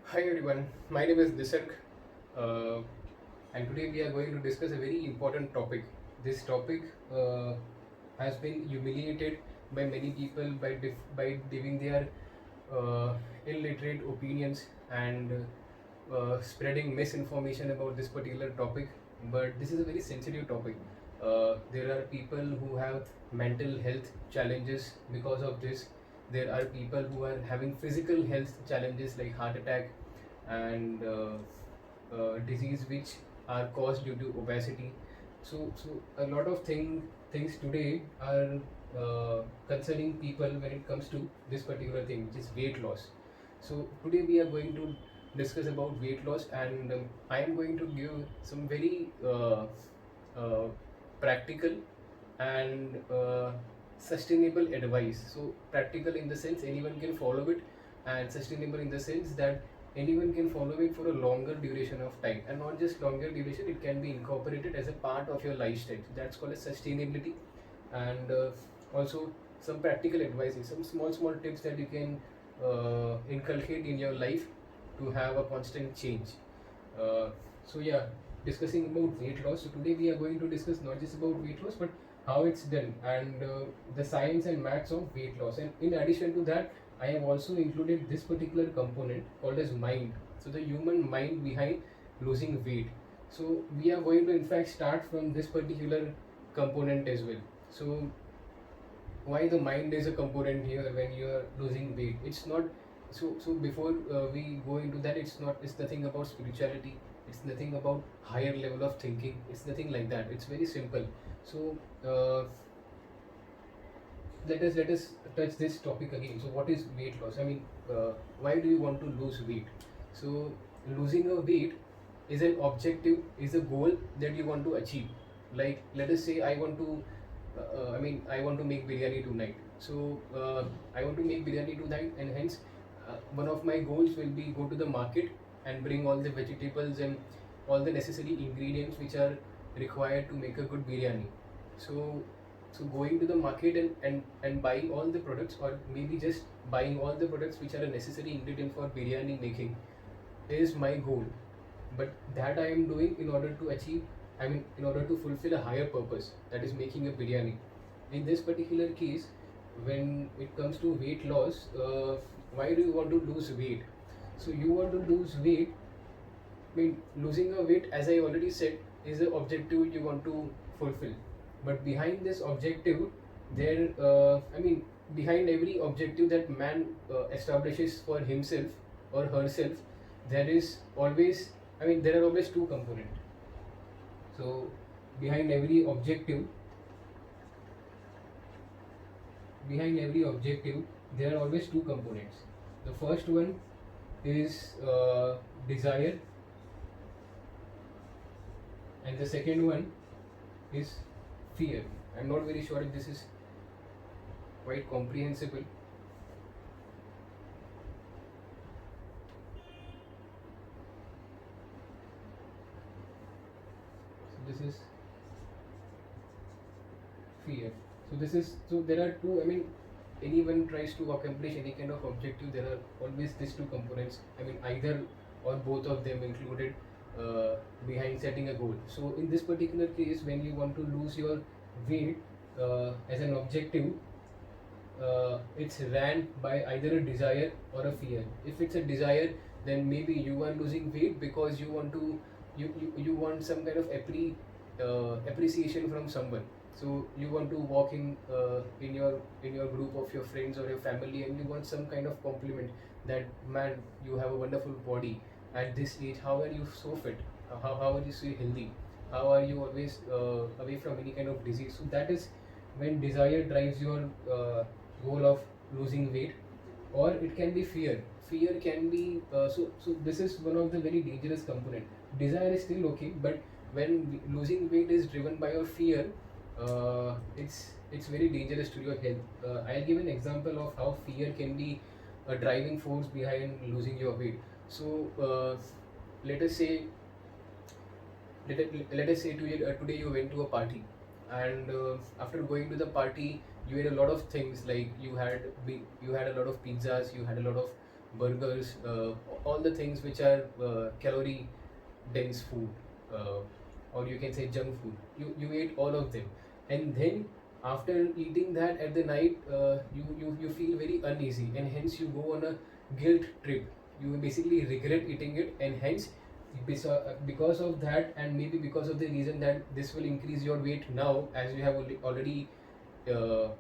Hi everyone, my name is Nisarg, uh, and today we are going to discuss a very important topic. This topic has been humiliated by many people by giving their uh, illiterate opinions and spreading misinformation about this particular topic. But this is a very sensitive topic. There are people who have mental health challenges because of this. There are people who are having physical health challenges like heart attack and disease which are caused due to obesity. So a lot of things today are concerning people when it comes to this particular thing, which is weight loss. So today we are going to discuss about weight loss, and I am going to give some very uh, practical and sustainable advice. So practical in the sense anyone can follow it, and sustainable in the sense that anyone can follow it for a longer duration of time, and not just longer duration, it can be incorporated as a part of your lifestyle. So that's called as sustainability. And also some practical advices, some small tips that you can inculcate in your life to have a constant change. So yeah, discussing about weight loss. So today we are going to discuss not just about weight loss, but how it's done, and the science and maths of weight loss. And in addition to that, I have also included this particular component called as mind. So the human mind behind losing weight. So we are going to in fact start from this particular component as well. So why the mind is a component here when you are losing weight? It's not so before we go into that, it's nothing about spirituality, it's nothing about higher level of thinking, it's nothing like that. It's very simple. So let us touch this topic again. So what is weight loss? I mean, why do you want to lose weight? So losing a weight is an objective, is a goal that you want to achieve. Like, let us say I want to I want to make biryani tonight. So I want to make biryani tonight, and hence one of my goals will be go to the market and bring all the vegetables and all the necessary ingredients which are required to make a good biryani. So so going to the market and buying all the products, or maybe just buying all the products which are a necessary ingredient for biryani making, is my goal. But that I am doing in order to achieve, I mean, in order to fulfill a higher purpose, that is making a biryani. In this particular case, when it comes to weight loss, why do you want to lose weight? So you want to lose weight. I mean, losing a weight, as I already said, is an objective you want to fulfill. But behind this objective, behind every objective that man establishes for himself or herself, there is always, there are always two components. So behind every objective, behind every objective, there are always two components. The first one is desire, and the second one is fear. I'm not very sure if this is quite comprehensible. So this is fear. So there are two. I mean, anyone tries to accomplish any kind of objective, there are always these two components. I mean, either or both of them included behind setting a goal. So in this particular case, when you want to lose your weight as an objective, it's ran by either a desire or a fear. If it's a desire, then maybe you are losing weight because you want to you want some kind of appreciation from someone. So you want to walk in your group of your friends or your family, and you want some kind of compliment that, man, you have a wonderful body at this age. How are you so fit? How are you so healthy? How are you always away from any kind of disease? So that is when desire drives your goal of losing weight. Or it can be fear. Fear can be so this is one of the very dangerous component. Desire is still okay, but when losing weight is driven by your fear, it's very dangerous to your health. I'll give an example of how fear can be a driving force behind losing your weight. So let us say let us say today you went to a party, and after going to the party, you ate a lot of things, like you had a lot of pizzas, you had a lot of burgers, all the things which are calorie dense food, uh, or you can say junk food. You ate all of them, and then after eating that at the night, you feel very uneasy, and hence you go on a guilt trip. You basically regret eating it, and hence because of that, and maybe because of the reason that this will increase your weight now, as you have already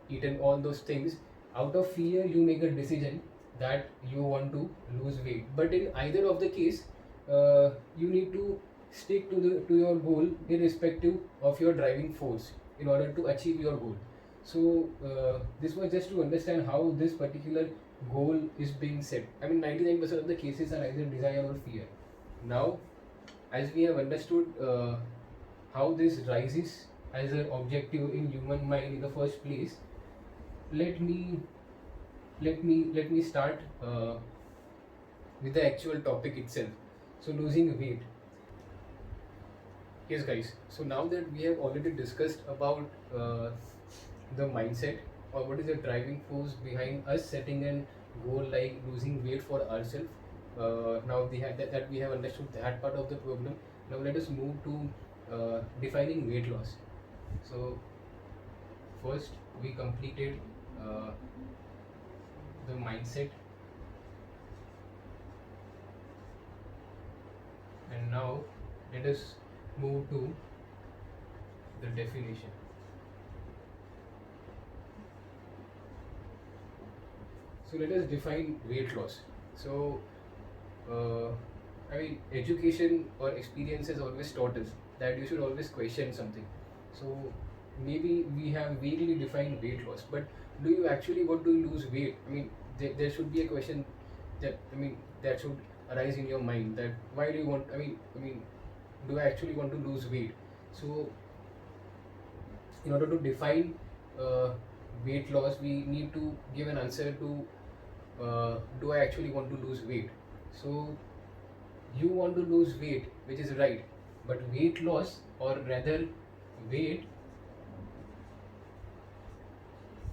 eaten all those things. Out of fear you make a decision that you want to lose weight, but in either of the case, you need to stick to your goal irrespective of your driving force in order to achieve your goal. So this was just to understand how this particular goal is being set. I mean, 99% of the cases are either desire or fear. Now, as we have understood how this rises as an objective in human mind in the first place, let me let me start with the actual topic itself. So, losing weight. Yes, guys. So now that we have already discussed about the mindset, or what is the driving force behind us setting a goal like losing weight for ourselves, now that we have understood that part of the problem. Now let us move to defining weight loss. So first we completed uh, the mindset, and now let us move to the definition. So let us define weight loss. So uh, I mean, education or experience has always taught us that you should always question something. So maybe we have vaguely defined weight loss, but do you actually want to lose weight? I mean, there should be a question that, I mean, that should arise in your mind, that why do you want? I mean, do I actually want to lose weight? So in order to define uh, weight loss, we need to give an answer to do I actually want to lose weight? So you want to lose weight, which is right, but weight loss, or rather weight,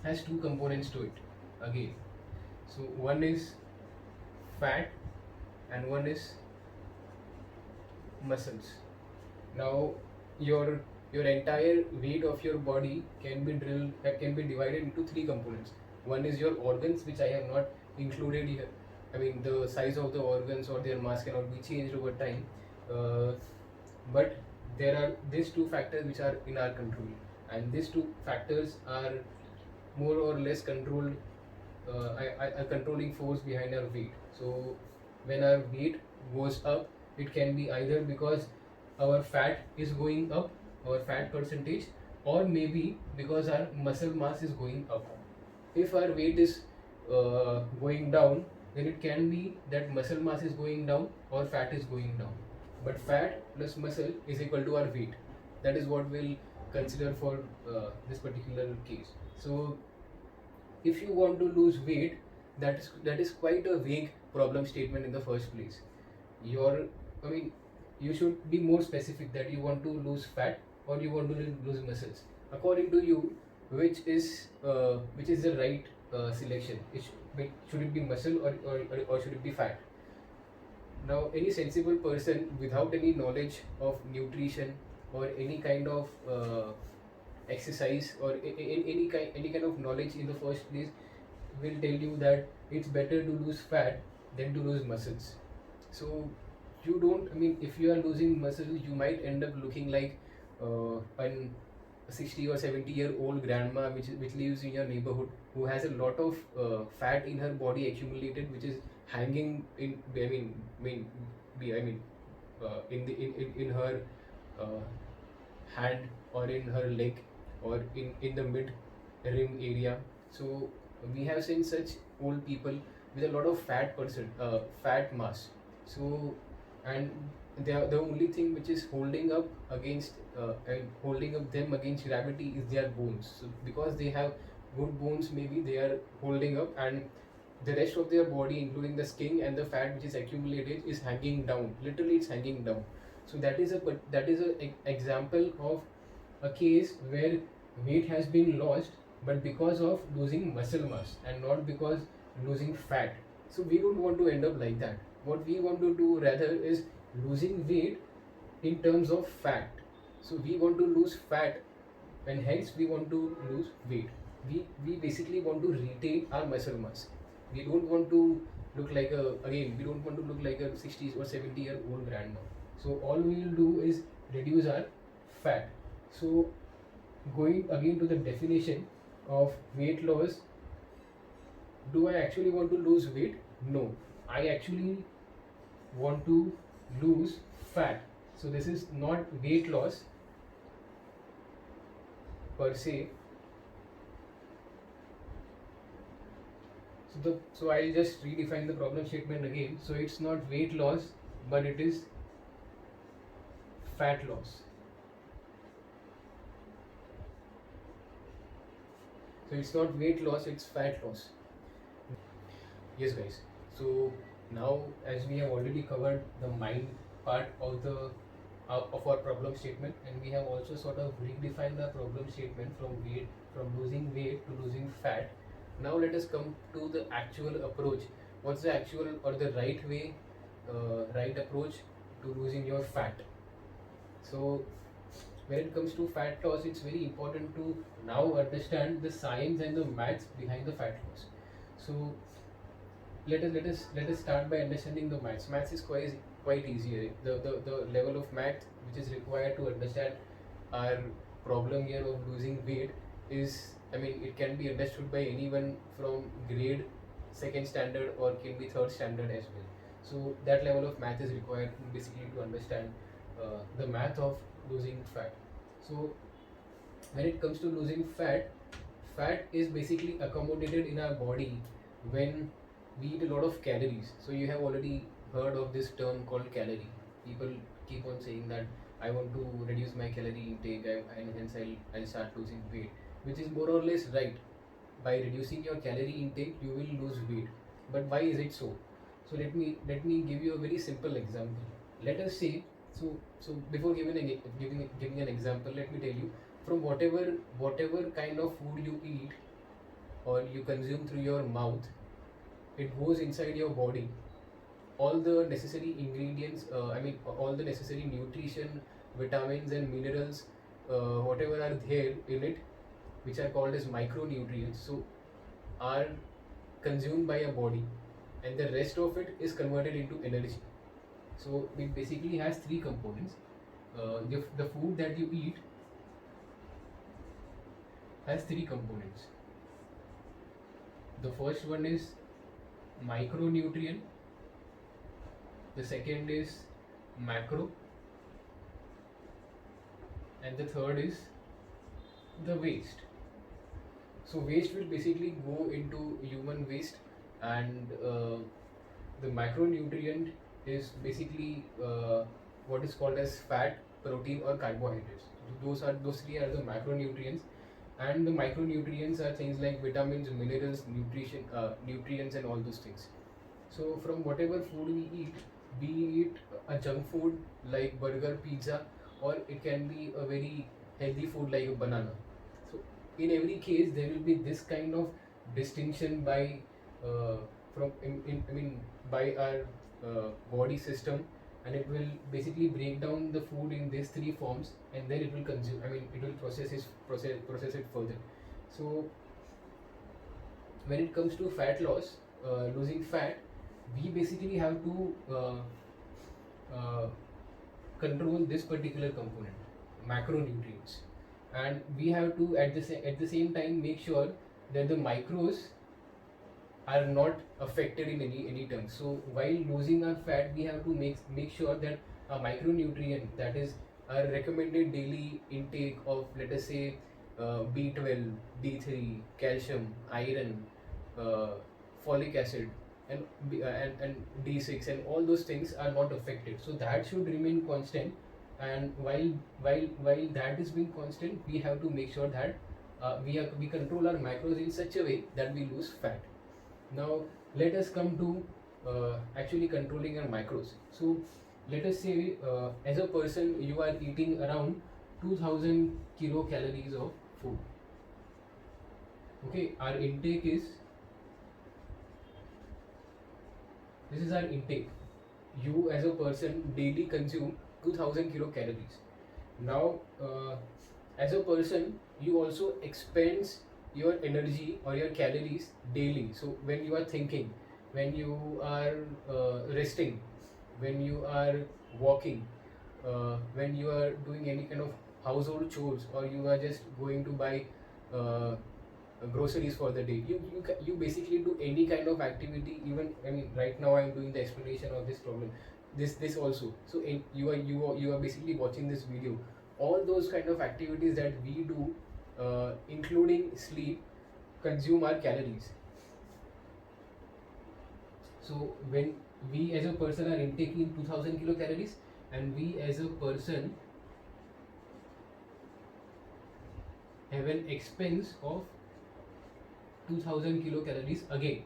has two components to it again. So one is fat and one is muscles. Now your entire weight of your body can be divided into three components. One is your organs, which I have not included here. I mean, the size of the organs or their mass cannot be changed over time, uh, but there are these two factors which are in our control, and these two factors are more or less controlled, a controlling force behind our weight. So when our weight goes up, it can be either because our fat is going up, our fat percentage, or maybe because our muscle mass is going up. If our weight is going down, then it can be that muscle mass is going down or fat is going down. But fat plus muscle is equal to our weight. That is what we'll consider for this particular case. So if you want to lose weight, that is quite a vague problem statement in the first place. Your, I mean, you should be more specific that you want to lose fat or you want to lose muscles. According to you, which is the right selection? Should it be muscle, or should it be fat? Now, any sensible person without any knowledge of nutrition or any kind of exercise, or any kind of knowledge in the first place, will tell you that it's better to lose fat than to lose muscles. So you don't. I mean, if you are losing muscle, you might end up looking like an 60 or 70-year-old grandma which lives in your neighborhood, who has a lot of fat in her body accumulated, which is hanging in, in her uh, hand, or in her leg, or in the mid rim area. So we have seen such old people with a lot of fat mass. So, and the only thing which is holding up against and holding up them against gravity is their bones. So because they have good bones, maybe they are holding up, and the rest of their body, including the skin and the fat which is accumulated, is hanging down. Literally, it's hanging down. So that is a example of a case where weight has been lost, but because of losing muscle mass and not because losing fat. So we don't want to end up like that. What we want to do rather is losing weight in terms of fat. So we want to lose fat, and hence we want to lose weight. We basically want to retain our muscle mass. We don't want to look like a, again, we don't want to look like a 60s or 70-year-old grandma. So all we will do is reduce our fat. So going again to the definition of weight loss, do I actually want to lose weight? No, I actually want to lose fat. So this is not weight loss per se. So I'll just redefine the problem statement again. So it's not weight loss, but it is fat loss. So it's not weight loss, it's fat loss. Yes, guys. So now, as we have already covered the mind part of the of our problem statement, and we have also sort of redefined the problem statement from losing weight to losing fat. Now let us come to the actual approach. What's the actual or the right way, right approach to losing your fat? So when it comes to fat loss, it's very important to now understand the science and the maths behind the fat loss. So let us start by understanding the maths. Maths is quite easier. The level of math which is required to understand our problem here of losing weight is, I mean, it can be understood by anyone from grade second standard or can be third standard as well. So that level of math is required basically to understand the math of losing fat. So when it comes to losing fat, fat is basically accommodated in our body when we eat a lot of calories. So you have already heard of this term called calorie. People keep on saying that I want to reduce my calorie intake and hence I'll start losing weight, which is more or less right. By reducing your calorie intake, you will lose weight. But why is it so? So let me give you a very simple example. Let us say, so before giving an example, let me tell you, from whatever kind of food you eat or you consume through your mouth, it goes inside your body. All the necessary ingredients, all the necessary nutrition, vitamins and minerals, whatever are there in it, which are called as micronutrients, so are consumed by your body, and the rest of it is converted into energy. So it basically has three components. The food that you eat has three components. The first one is micronutrient, the second is macro, and the third is the waste. So waste will basically go into human waste, and the macronutrient is basically what is called as fat, protein or carbohydrates. Those three are the macronutrients, and the micronutrients are things like vitamins, minerals, nutrients and all those things. So from whatever food we eat, be it a junk food like burger, pizza, or it can be a very healthy food like a banana. So in every case there will be this kind of distinction by by our body system, and it will basically break down the food in these three forms, and then it will consume, it will process it further. So when it comes to fat loss, losing fat, we basically have to control this particular component, macronutrients, and we have to at the same time make sure that the micros are not affected in any terms. So while losing our fat, we have to make sure that a micronutrient, that is our recommended daily intake of, let us say, B12, D3, calcium, iron, folic acid, and and D6 and all those things are not affected. So that should remain constant. And while that is being constant, we have to make sure that we control our macros in such a way that we lose fat. Now let us come to actually controlling our macros. So let us say as a person you are eating around 2000 kilocalories of food. Okay, our intake is This is our intake. You as a person daily consume 2000 kilocalories. Now, as a person, you also expends your energy or your calories daily. So when you are thinking, when you are resting, when you are walking, when you are doing any kind of household chores, or you are just going to buy uh, groceries for the day, you basically do any kind of activity. Even, I mean, right now I'm doing the explanation of this problem, this also. So you are basically watching this video. All those kind of activities that we do, including sleep, consume our calories. So when we as a person are intaking 2000 kilocalories, and we as a person have an expense of 2000 kilocalories again.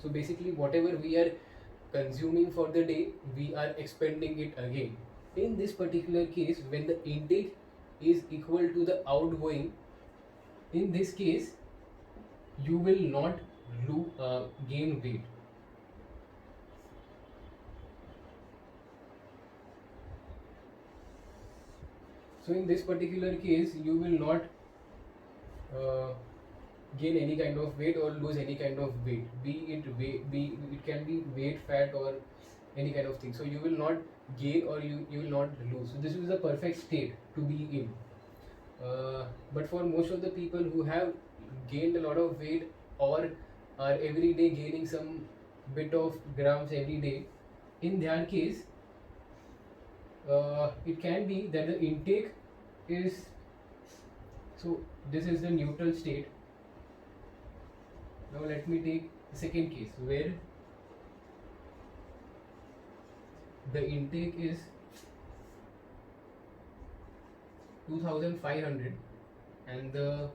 So basically, whatever we are consuming for the day, we are expending it again. In this particular case, when the intake is equal to the outgoing, in this case, you will not gain weight. So in this particular case, you will not uh, gain any kind of weight or lose any kind of weight. It can be weight, fat, or any kind of thing. So you will not gain, or you will not lose. So this is the perfect state to be in. But for most of the people who have gained a lot of weight, or are every day gaining some bit of grams every day, in their case, it can be that the intake is, so this is the neutral state. Now let me take the second case where the intake is 2500 and the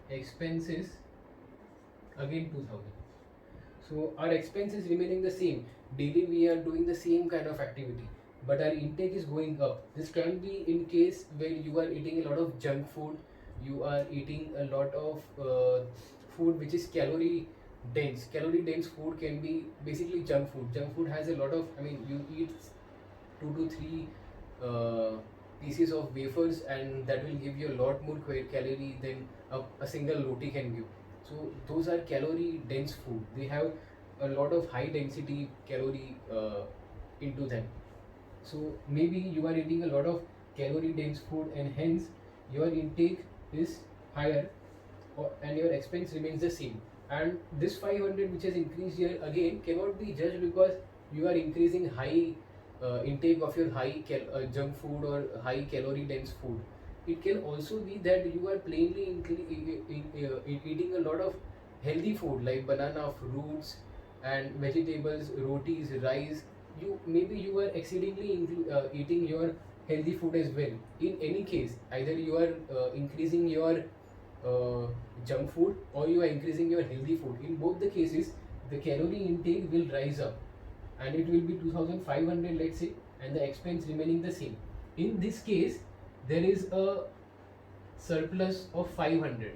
expense is again 2000. So our expense is remaining the same. Daily we are doing the same kind of activity, but our intake is going up. This can be in case where you are eating a lot of junk food, you are eating a lot of food which is calorie dense. Calorie dense food can be basically junk food. Junk food has a lot of, I mean, you eat 2 to 3 pieces of wafers, and that will give you a lot more calorie than a single roti can give. So those are calorie dense food. They have a lot of high density calorie into them. So maybe you are eating a lot of calorie dense food, and hence your intake is higher, and your expense remains the same. And this 500 which has increased here again cannot be judged because you are increasing high intake of your high junk food or high calorie dense food. It can also be that you are plainly eating a lot of healthy food like banana, fruits, and vegetables, rotis, rice. You are exceedingly eating your healthy food as well. In any case, either you are increasing your junk food or you are increasing your healthy food. In both the cases, the calorie intake will rise up, and it will be 2500, let's say, and the expense remaining the same. In this case, there is a surplus of 500,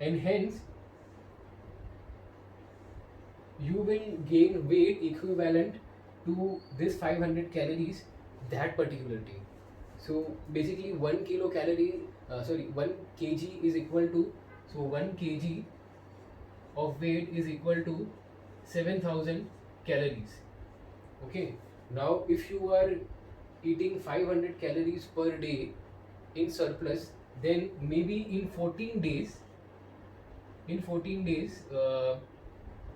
and hence you will gain weight equivalent to this 500 calories that particular day. So basically 1 kg is equal to, so 1 kg of weight is equal to 7000 calories. Okay, now if you are eating 500 calories per day in surplus, then maybe in 14 days,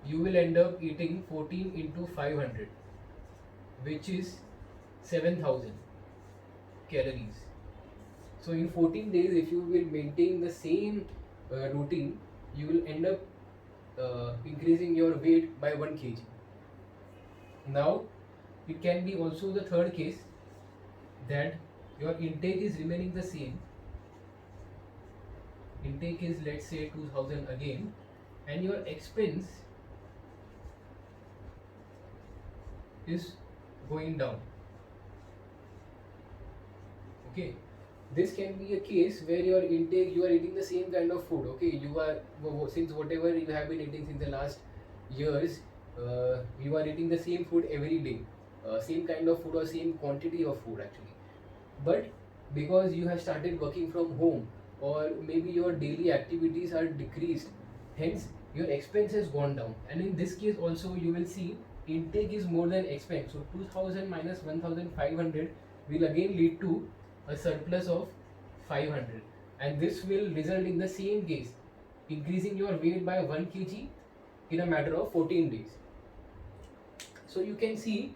you will end up eating 14 into 500, which is 7000 calories. So in 14 days, if you will maintain the same routine, you will end up increasing your weight by 1 kg. Now it can be also the third case that your intake is remaining the same. Intake is, let's say, 2000 again, and your expense is going down. Okay, this can be a case where your intake, you are eating the same kind of food. Okay, you are, since whatever you have been eating since the last years, you are eating the same food every day, same kind of food or same quantity of food actually. But because you have started working from home, or maybe your daily activities are decreased, hence your expense has gone down. And in this case also you will see intake is more than expense. So 2000 minus 1500 will again lead to a surplus of 500, and this will result in the same case, increasing your weight by 1 kg in a matter of 14 days. So you can see,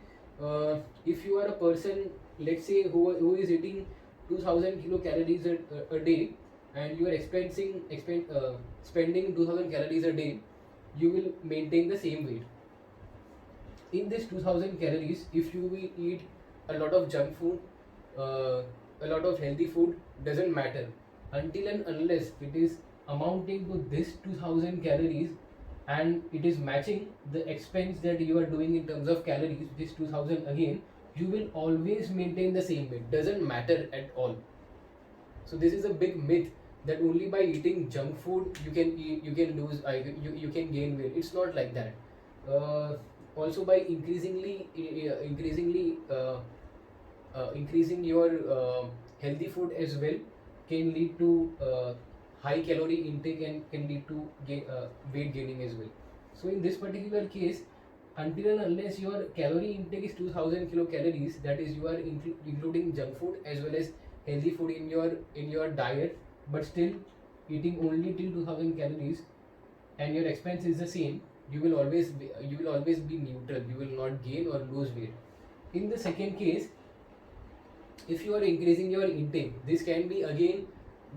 if you are a person, let's say, who is eating 2000 kilocalories a day, and you are spending 2000 calories a day, you will maintain the same weight. In this 2000 calories, if you will eat a lot of junk food, a lot of healthy food, doesn't matter, until and unless it is amounting to this 2000 calories and it is matching the expense that you are doing in terms of calories, this 2000 again, you will always maintain the same weight, doesn't matter at all. So this is a big myth that only by eating junk food you can lose, you can gain weight. It's not like that. Also by increasing your healthy food as well can lead to high calorie intake and can lead to weight gaining as well. So in this particular case, until and unless your calorie intake is 2000 kilocalories, that is you are including junk food as well as healthy food in your diet, but still eating only till 2000 calories, and your expense is the same, you will always be neutral. You will not gain or lose weight. In the second case, if you are increasing your intake, this can be again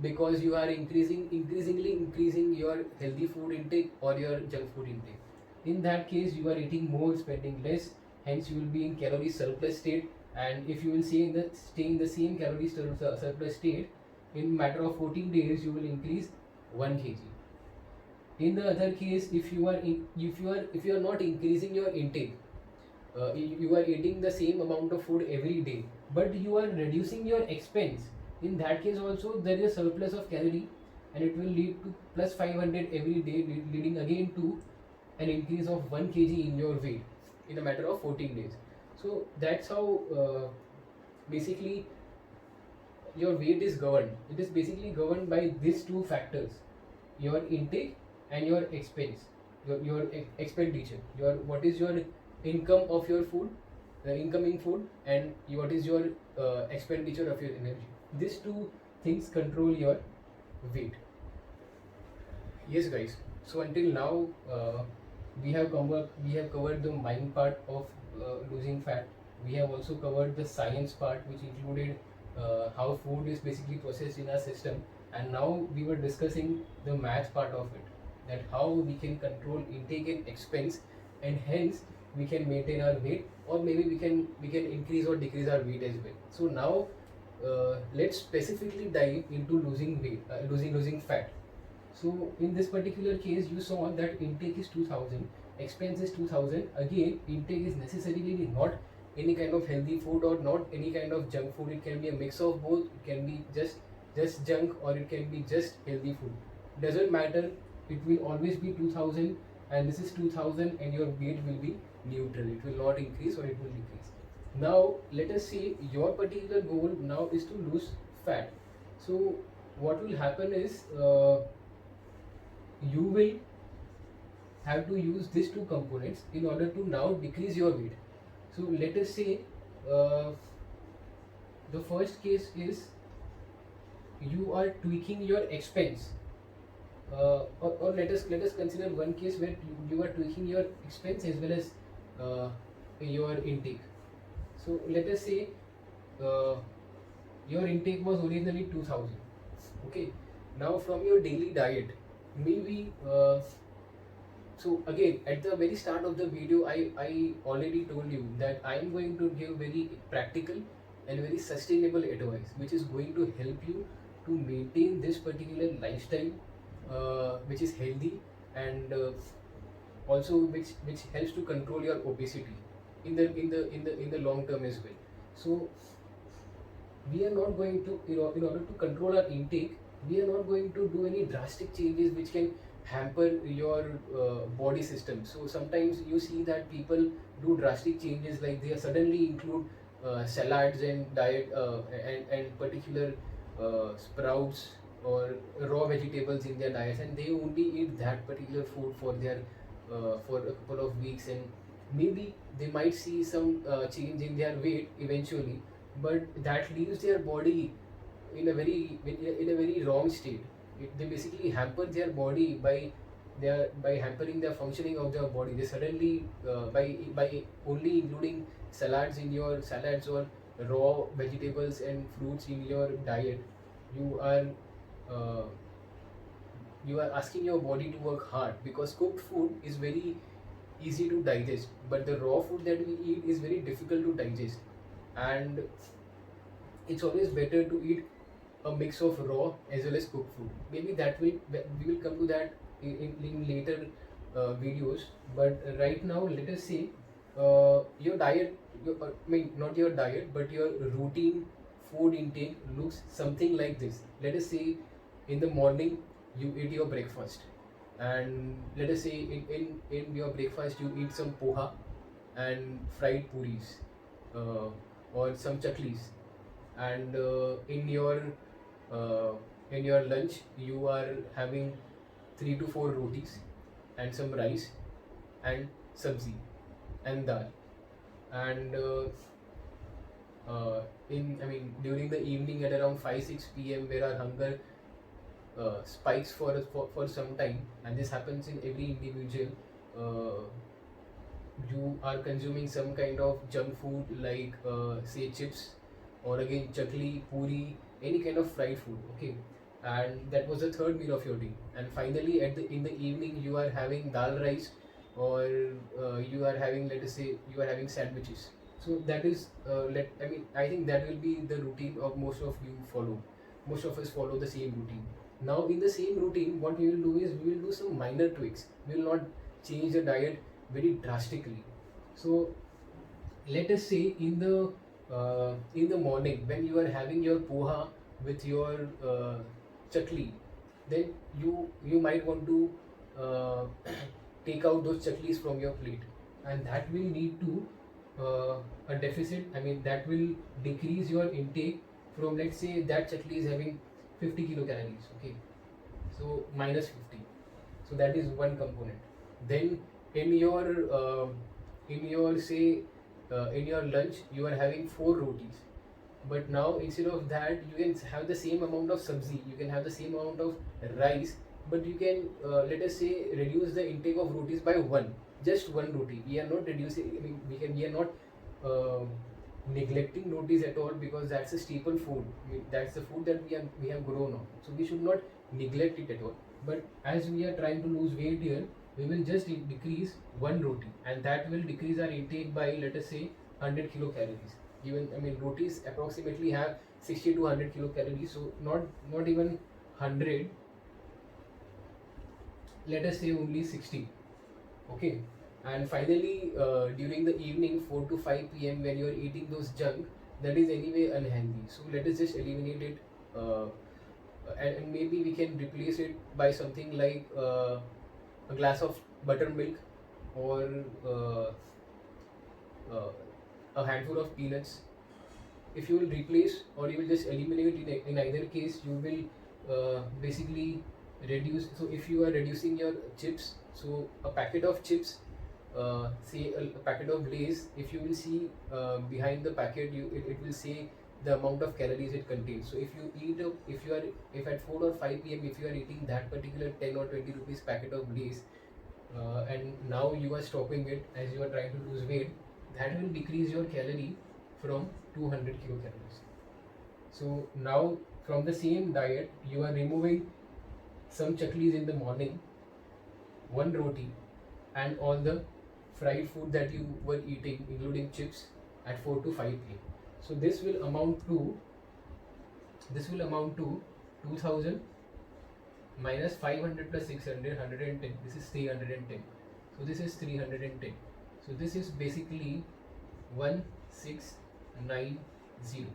because you are increasingly increasing your healthy food intake or your junk food intake. In that case, you are eating more, spending less, hence you will be in calorie surplus state. And if you will stay in the same calorie surplus state, in matter of 14 days you will increase 1 kg. In the other case, if you are not increasing your intake, you are eating the same amount of food every day, but you are reducing your expense, in that case also there is a surplus of calorie, and it will lead to plus 500 every day, leading again to an increase of 1 kg in your weight in a matter of 14 days. So that's how basically your weight is governed. It is basically governed by these two factors: your intake and your expense, your expenditure, your what is your income of your food, the incoming food, and what is your expenditure of your energy. These two things control your weight. Yes, guys. So until now, we have covered the mind part of losing fat. We have also covered the science part, which included how food is basically processed in our system, and now we were discussing the math part of it, that how we can control intake and expense, and hence we can maintain our weight, or maybe we can increase or decrease our weight as well. So now let's specifically dive into losing weight, losing fat. So in this particular case, you saw that intake is 2000, expense is 2000. Again, intake is necessarily not any kind of healthy food or not any kind of junk food. It can be a mix of both. It can be just junk, or it can be just healthy food. Doesn't matter. It will always be 2000, and this is 2000, and your weight will be neutral. It will not increase or it will decrease. Now let us say your particular goal now is to lose fat. So what will happen is, you will have to use these two components in order to now decrease your weight. So let us say the first case is you are tweaking your expense, or let us consider one case where you are tweaking your expense as well as your intake. So let us say your intake was originally 2000. Okay, now from your daily diet, maybe so again at the very start of the video, I already told you that I am going to give very practical and very sustainable advice, which is going to help you to maintain this particular lifestyle, which is healthy, and also which helps to control your obesity in the long term as well. So we are not going to, in order to control our intake, we are not going to do any drastic changes which can hamper your body system. So sometimes you see that people do drastic changes, like they suddenly include salads and diet, and particular sprouts or raw vegetables in their diets, and they only eat that particular food for their for a couple of weeks, and maybe they might see some change in their weight eventually, but that leaves their body in a very wrong state. They basically hamper their body by hampering the functioning of their body. They suddenly by only including salads or raw vegetables and fruits in your diet, you are uh, you are asking your body to work hard, because cooked food is very easy to digest, but the raw food that we eat is very difficult to digest. And it's always better to eat a mix of raw as well as cooked food. Maybe that will we will come to that in later videos. But right now, let us say your diet, I mean not your diet, but your routine food intake looks something like this. Let us say in the morning you eat your breakfast, and let us say in your breakfast you eat some poha and fried puris, uh, or some chaklis, and uh, in your lunch you are having 3 to 4 rotis and some rice and sabzi and dal, and in I mean during the evening at around 5-6 p.m., where our hunger spikes for some time, and this happens in every individual. You are consuming some kind of junk food, like say chips, or again chakli, puri, any kind of fried food. Okay, and that was the third meal of your day. And finally, in the evening, you are having dal rice, or you are having, let us say, you are having sandwiches. So that is I think that will be the routine of most of you follow. Most of us follow the same routine. Now in the same routine, what we will do is we will do some minor tweaks. We will not change the diet very drastically. So let us say in the morning, when you are having your poha with your chakli, then you might want to uh, take out those chaklis from your plate, and that will lead to a deficit. I mean that will decrease your intake from, let's say, that chakli is having 50 kilocalories. Okay, so minus 50. So that is one component. Then in your uh, say in your lunch you are having 4 rotis, but now instead of that you can have the same amount of sabzi, you can have the same amount of rice, but you can let us say reduce the intake of rotis by one, just one roti. We are not reducing, I mean we are not uh, neglecting rotis at all, because that's a staple food. I mean, that's the food that we have grown on, so we should not neglect it at all. But as we are trying to lose weight here, we will just decrease one roti, and that will decrease our intake by, let us say, 100 kilocalories. Even, I mean, rotis approximately have 60 to 100 kilocalories, so not even 100, let us say only 60. Okay, and finally during the evening 4 to 5 p.m., when you are eating those junk, that is anyway unhealthy, so let us just eliminate it, and maybe we can replace it by something like a glass of buttermilk, or uh, a handful of peanuts. If you will replace or you will just eliminate, in either case you will basically reduce. So if you are reducing your chips, so a packet of chips, say a packet of Lay's, if you will see behind the packet, it will say the amount of calories it contains. So if you eat if at 4 or 5 p.m. if you are eating that particular 10 or 20 rupees packet of Lay's, and now you are stopping it as you are trying to lose weight, that will decrease your calorie from 200 kilocalories. So now from the same diet you are removing some chaklis in the morning, one roti, and all the fried food that you were eating, including chips, at 4 to 5 p.m. So this will amount to 2000 minus 500 plus 600, 110. This is 310. So this is 310. So this is basically 1690.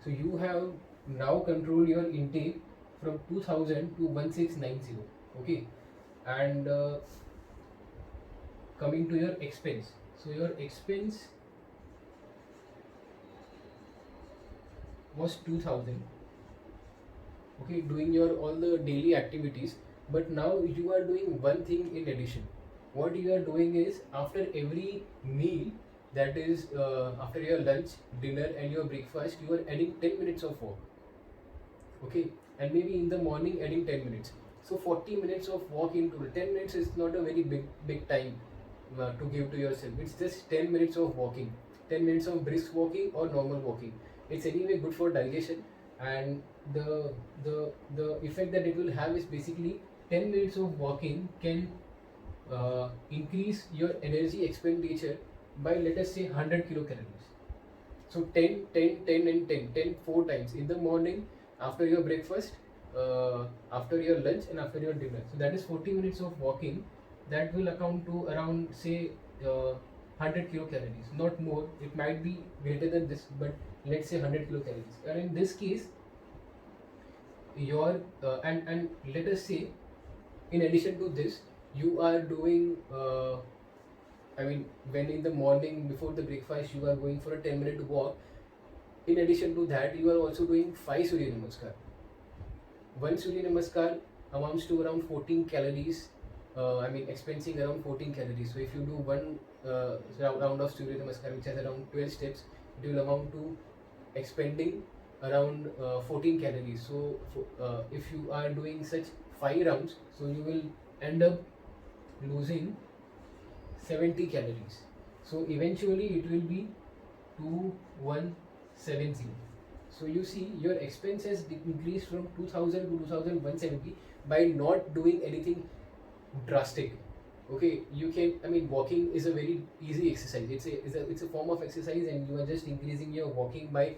So you have now controlled your intake from 2000 to 1690. Okay, and coming to your expense, so your expense was 2000, okay, doing your all the daily activities. But now you are doing one thing in addition. What you are doing is, after every meal, that is after your lunch, dinner and your breakfast, you are adding 10 minutes of walk. Okay, and maybe in the morning adding 10 minutes. So 40 minutes of walk in total. 10 minutes is not a very big time to give to yourself. It's just 10 minutes of walking, 10 minutes of brisk walking or normal walking. It's anyway good for digestion, and the effect that it will have is basically 10 minutes of walking can increase your energy expenditure by, let us say, 100 kilocalories. So 10, 10, 10 and 10, 10 four times in the morning, after your breakfast, after your lunch and after your dinner. So that is 40 minutes of walking. That will account to around, say, 100 kilocalories, not more. It might be greater than this, but let's say 100 kilocalories. And in this case, your and let us say, in addition to this, you are doing I mean, when in the morning before the breakfast you are going for a 10-minute walk. In addition to that, you are also doing 5 Surya Namaskar. One Surya Namaskar amounts to around 14 calories. Expensing around 14 calories. So if you do one round of Surya Namaskar, which has around 12 steps, it will amount to expending around 14 calories. So if you are doing such 5 rounds, so you will end up losing 70 calories. So eventually it will be 2170. So you see, your expense has increased from 2000 to 2170 by not doing anything drastic. Okay, you can, walking is a very easy exercise. It's a form of exercise, and you are just increasing your walking by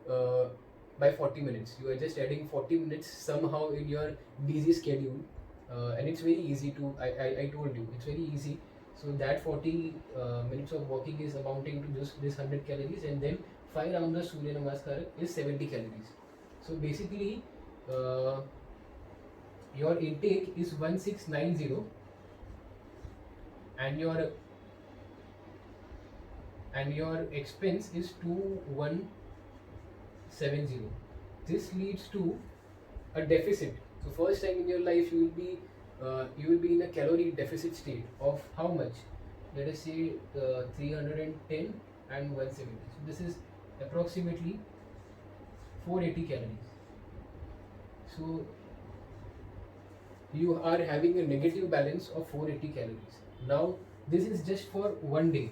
40 minutes. You are just adding 40 minutes somehow in your busy schedule, and it's very easy to. I told you, it's very easy. So that 40 minutes of walking is amounting to just this 100 calories, and then 5 rounds of Surya Namaskar is 70 calories. So basically, your intake is 1690, and your expense is 2170. This leads to a deficit. So first time in your life you will be in a calorie deficit state of how much? Let us say 310 and 170. So this is approximately 480 calories. So you are having a negative balance of 480 calories. Now this is just for one day.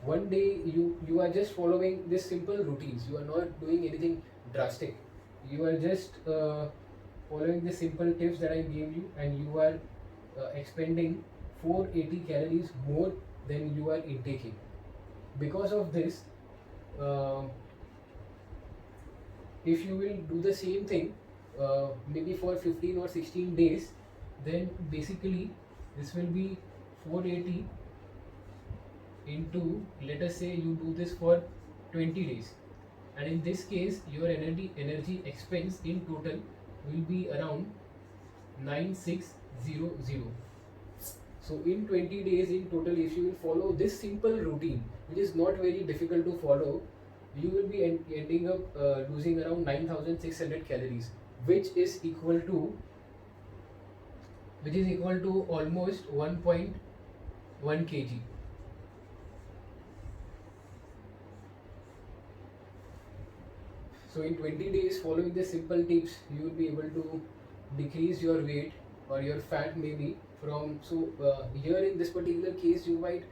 One day you are just following this simple routines. You are not doing anything drastic. You are just following the simple tips that I gave you, and you are expending 480 calories more than you are intaking. Because of this, if you will do the same thing maybe for 15 or 16 days, then basically this will be 480 into, let us say you do this for 20 days, and in this case your energy expense in total will be around 9600. So in 20 days in total, if you will follow this simple routine, which is not very difficult to follow, you will be ending up losing around 9600 calories, which is equal to almost 1.1 kg. So in 20 days, following the simple tips, you will be able to decrease your weight or your fat maybe from. So here in this particular case, you might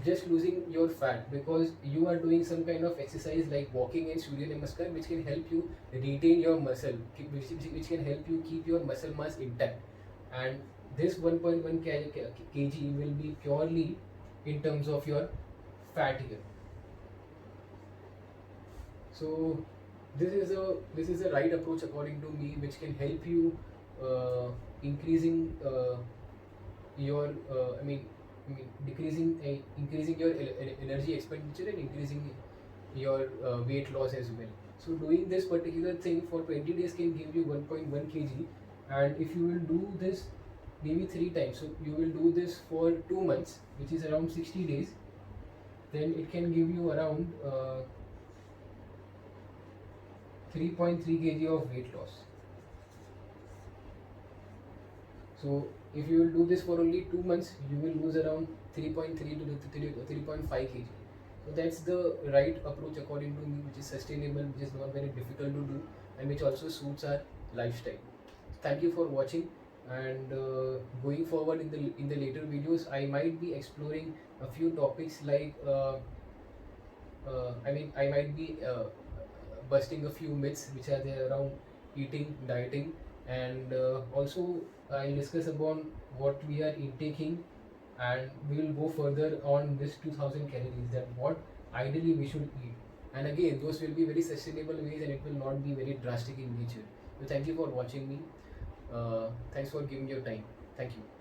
just losing your fat because you are doing some kind of exercise like walking and Surya Namaskar, which can help you retain your muscle, which can help you keep your muscle mass intact. And this 1.1 kg will be purely in terms of your fat here. So this is a right approach according to me, which can help you increasing your increasing your energy expenditure and increasing your weight loss as well. So doing this particular thing for 20 days can give you 1.1 kg, and if you will do this maybe 3 times. So you will do this for 2 months, which is around 60 days. Then it can give you around 3.3 kg of weight loss. So if you will do this for only 2 months, you will lose around 3.3 to 3.5 kg. So that's the right approach according to me, which is sustainable, which is not very difficult to do, and which also suits our lifestyle. Thank you for watching, and going forward in the later videos, I might be exploring a few topics like I might be busting a few myths which are there around eating, dieting, and also I'll discuss about what we are intaking, and we will go further on this 2000 calories, that what ideally we should eat. And again, those will be very sustainable ways, and it will not be very drastic in nature. So thank you for watching me. Thanks for giving your time. Thank you.